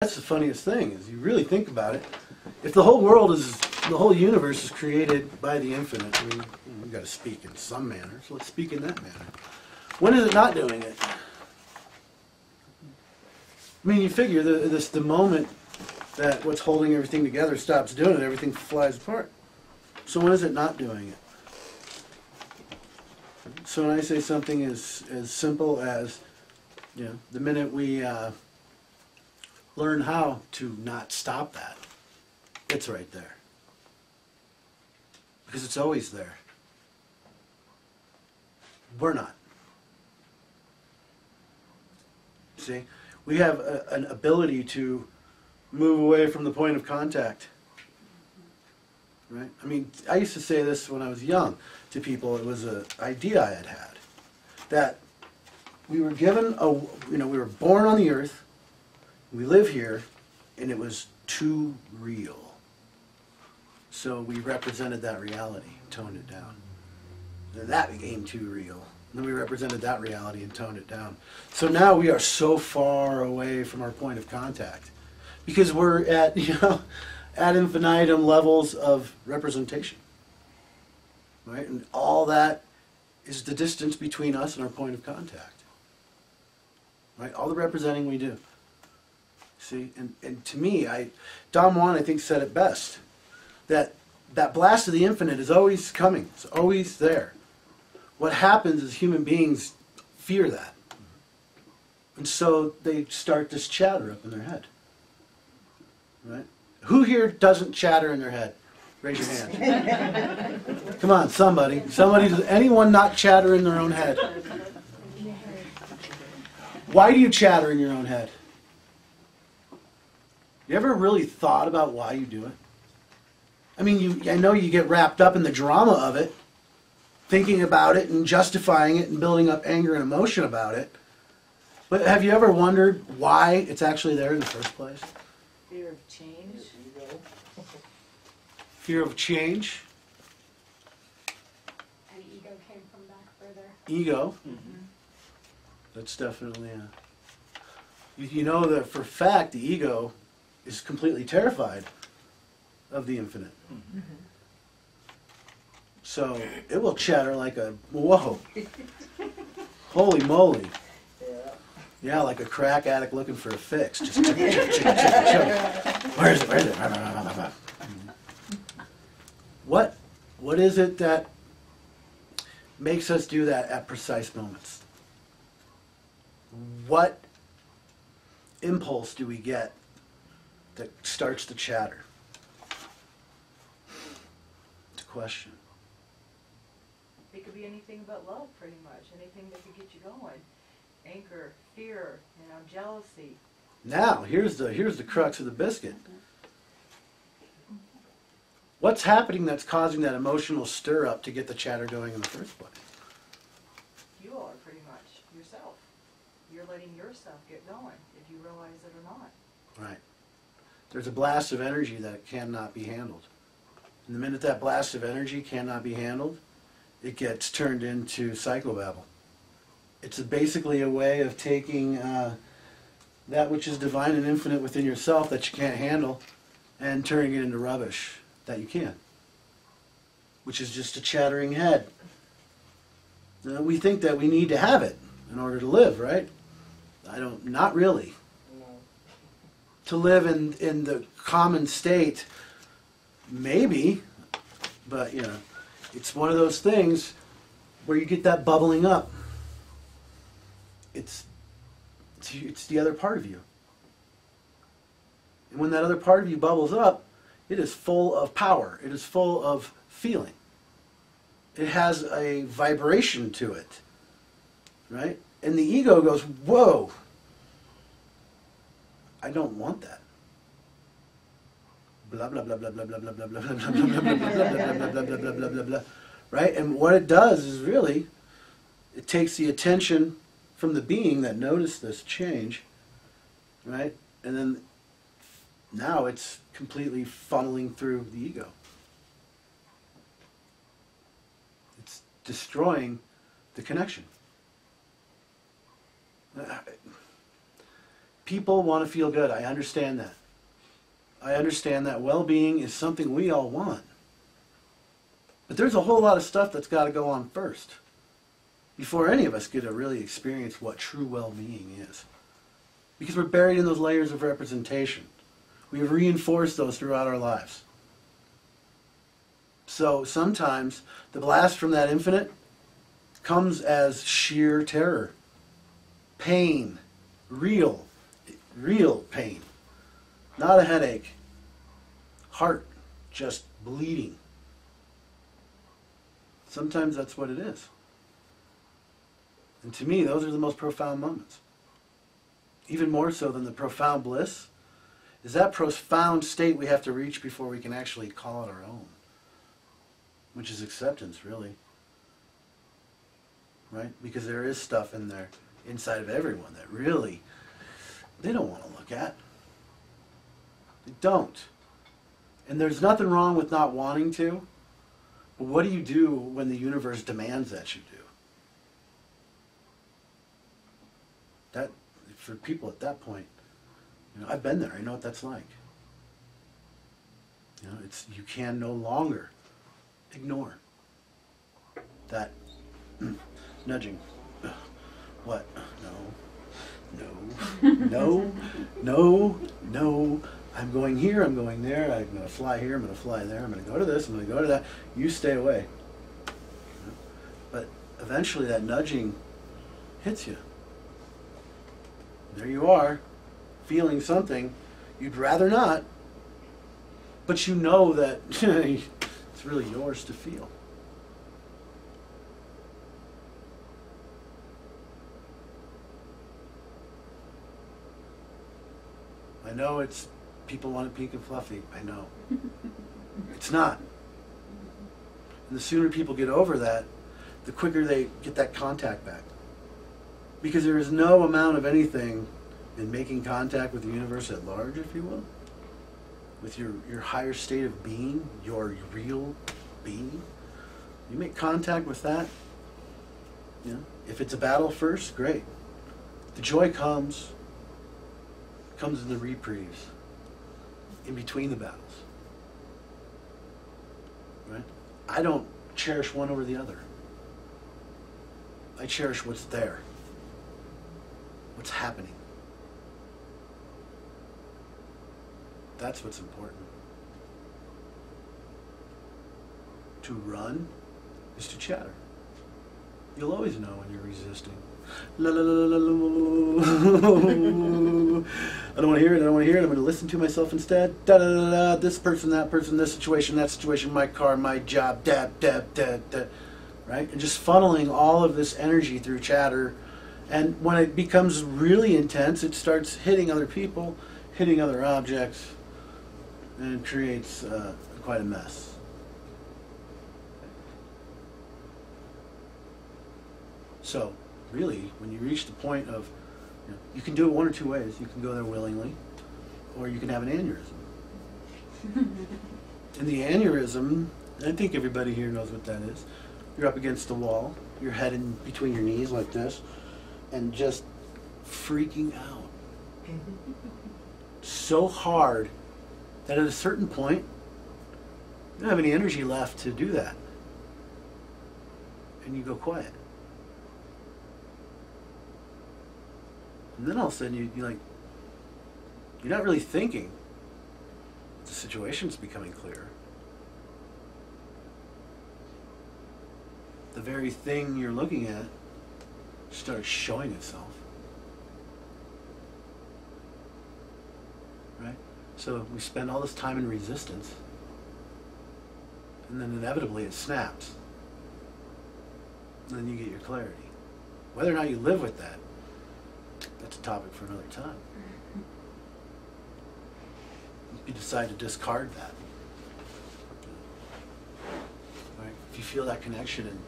That's the funniest thing, is you really think about it. If the whole world is, the whole universe is created by the infinite, I mean, we've got to speak in some manner, so let's speak in that manner. When is it not doing it? I mean, you figure the moment that what's holding everything together stops doing it, everything flies apart. So when is it not doing it? So when I say something as simple as, you know, the minute we learn how to not stop that, it's right there. Because it's always there. We're not. See? We have an ability to move away from the point of contact. Right? I mean, I used to say this when I was young to people. It was an idea I had. That we were given we were born on the earth, we live here, and it was too real. So we represented that reality, toned it down. Then that became too real. And then we represented that reality and toned it down. So now we are so far away from our point of contact because we're at, ad infinitum levels of representation. Right? And all that is the distance between us and our point of contact. Right? All the representing we do. See? And to me, Don Juan, I think, said it best. That blast of the infinite is always coming. It's always there. What happens is human beings fear that. And so they start this chatter up in their head. Right? Who here doesn't chatter in their head? Raise your hand. Come on, somebody. Does anyone not chatter in their own head? Why do you chatter in your own head? You ever really thought about why you do it? I mean, I know you get wrapped up in the drama of it, thinking about it and justifying it and building up anger and emotion about it. But have you ever wondered why it's actually there in the first place? Fear of change. Fear of change. And ego came from back further. Ego. Mm-hmm. That's definitely you know that for a fact the ego is completely terrified of the infinite. Mm-hmm. So it will chatter like a, whoa, holy moly. Yeah, like a crack addict looking for a fix. Just Where is it? What is it that makes us do that at precise moments? What impulse do we get that starts the chatter? It's a question. It could be anything but love, pretty much. Anything that could get you going. Anger, fear, jealousy. Now, here's the crux of the biscuit. What's happening that's causing that emotional stir up to get the chatter going in the first place? You are, pretty much, yourself. You're letting yourself get going, if you realize it or not. Right. There's a blast of energy that cannot be handled. And the minute that blast of energy cannot be handled, it gets turned into psychobabble. It's basically a way of taking that which is divine and infinite within yourself that you can't handle and turning it into rubbish that you can, which is just a chattering head. We think that we need to have it in order to live, right? Not really. No. To live in the common state, maybe, but it's one of those things where you get that bubbling up. It's the other part of you. And when that other part of you bubbles up, it is full of power. It is full of feeling. It has a vibration to it. Right? And the ego goes, whoa, I don't want that. Blah, blah, blah, blah, blah, blah, blah, blah, blah, blah, blah, blah, blah, blah, blah, blah, blah, blah, blah, blah. Right? And what it does is really, it takes the attention from the being that noticed this change, right? And then now it's completely funneling through the ego. It's destroying the connection. People want to feel good. I understand that. I understand that well-being is something we all want. But there's a whole lot of stuff that's got to go on first before any of us get to really experience what true well-being is. Because we're buried in those layers of representation. We have reinforced those throughout our lives. So sometimes the blast from that infinite comes as sheer terror, pain, real pain, not a headache, heart just bleeding. Sometimes that's what it is. And to me, those are the most profound moments. Even more so than the profound bliss is that profound state we have to reach before we can actually call it our own, which is acceptance, really. Right? Because there is stuff in there, inside of everyone, that really, they don't want to look at. They don't. And there's nothing wrong with not wanting to, but what do you do when the universe demands that you do? That, for people at that point, you know, I've been there, I know what that's like. You know, it's, you can no longer ignore that nudging. What? No. I'm going here, I'm going there, I'm going to fly here, I'm going to fly there, I'm going to go to this, I'm going to go to that. You stay away. But eventually that nudging hits you. There you are, feeling something you'd rather not, but you know that it's really yours to feel. I know it's, people want it pink and fluffy, I know. It's not. And the sooner people get over that, the quicker they get that contact back. Because there is no amount of anything in making contact with the universe at large, if you will, with your higher state of being, your real being. You make contact with that, you know, if it's a battle first, great. The joy comes in the reprieves, in between the battles. Right? I don't cherish one over the other. I cherish what's there. What's happening. That's what's important. To run is to chatter. You'll always know when you're resisting. La, la, la, la, la, la. I don't want to hear it, I don't want to hear it, I'm going to listen to myself instead. Da, da, da, da, this person, this situation, that situation, my car, my job, dab, dab, dab, dab. Right? And just funneling all of this energy through chatter. And when it becomes really intense, it starts hitting other people, hitting other objects, and it creates quite a mess. So, really, when you reach the point of, you know, you can do it one or two ways. You can go there willingly, or you can have an aneurysm. In the aneurysm, I think everybody here knows what that is. You're up against the wall, your head in between your knees like this, and just freaking out. So hard that at a certain point, you don't have any energy left to do that. And you go quiet. And then all of a sudden you're not really thinking. The situation's becoming clearer. The very thing you're looking at starts showing itself. Right? So we spend all this time in resistance, and then inevitably it snaps. And then you get your clarity. Whether or not you live with that, that's a topic for another time. You decide to discard that. Right? If you feel that connection and